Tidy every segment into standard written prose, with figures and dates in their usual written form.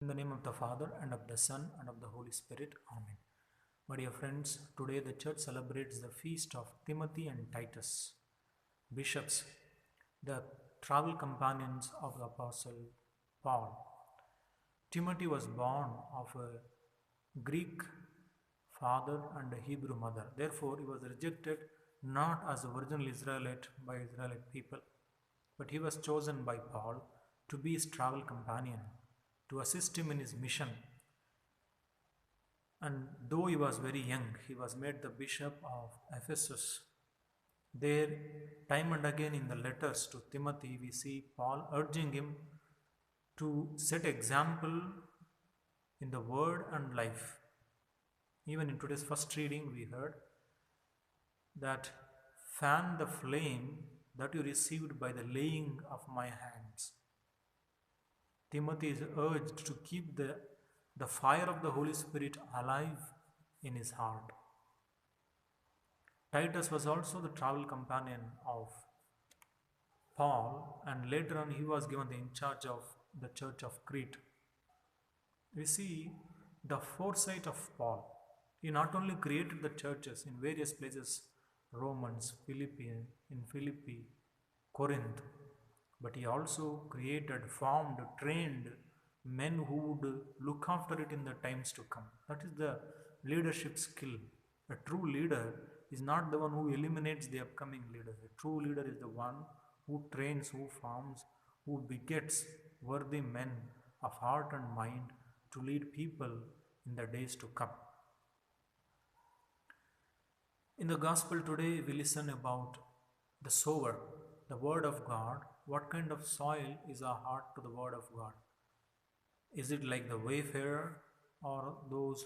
In the name of the Father, and of the Son, and of the Holy Spirit. Amen. My dear friends, today the church celebrates the feast of Timothy and Titus, bishops, the travel companions of the Apostle Paul. Timothy was born of a Greek father and a Hebrew mother. Therefore, he was rejected not as a original Israelite by Israelite people, but he was chosen by Paul to be his travel companion, to assist him in his mission. And though he was very young, he was made the bishop of Ephesus. There, time and again in the letters to Timothy, we see Paul urging him to set example in the word and life. Even in today's first reading, we heard that fan the flame that you received by the laying of my hands. Timothy is urged to keep the fire of the Holy Spirit alive in his heart. Titus was also the travel companion of Paul, and later on he was given the in charge of the church of Crete. We see the foresight of Paul. He not only created the churches in various places, Romans, Philippi, Corinth, but he also created, formed, trained men who would look after it in the times to come. That is the leadership skill. A true leader is not the one who eliminates the upcoming leaders. A true leader is the one who trains, who forms, who begets worthy men of heart and mind to lead people in the days to come. In the gospel today, we listen about the sower, the word of God. What kind of soil is our heart to the word of God? Is it like the wayfarer, or those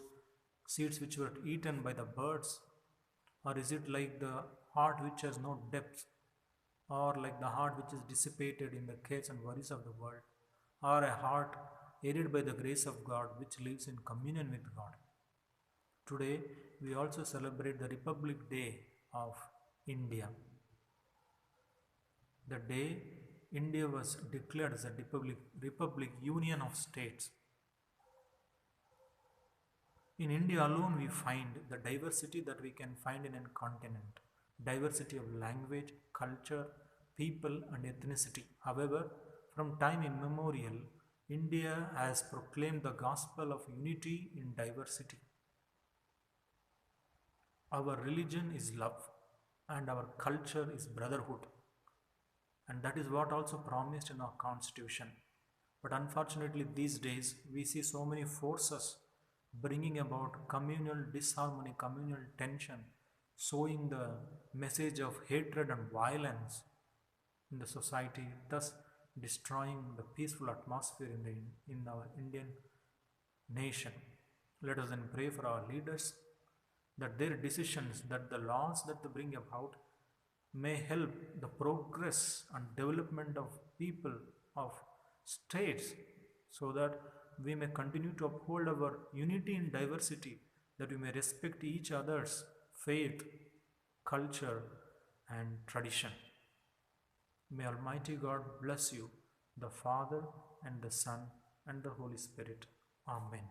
seeds which were eaten by the birds? Or is it like the heart which has no depth, or like the heart which is dissipated in the cares and worries of the world, or a heart aided by the grace of God which lives in communion with God? Today we also celebrate the Republic Day of India. The day India was declared as a Republic Union of States. In India alone we find the diversity that we can find in a continent. Diversity of language, culture, people and ethnicity. However, from time immemorial, India has proclaimed the gospel of unity in diversity. Our religion is love and our culture is brotherhood. And that is what also promised in our constitution. But unfortunately these days we see so many forces bringing about communal disharmony, communal tension, sowing the message of hatred and violence in the society, thus destroying the peaceful atmosphere in our Indian nation. Let us then pray for our leaders, that their decisions, that the laws that they bring about may help the progress and development of people, of states, so that we may continue to uphold our unity in diversity, that we may respect each other's faith, culture and tradition. May Almighty God bless you, the Father and the Son and the Holy Spirit. Amen.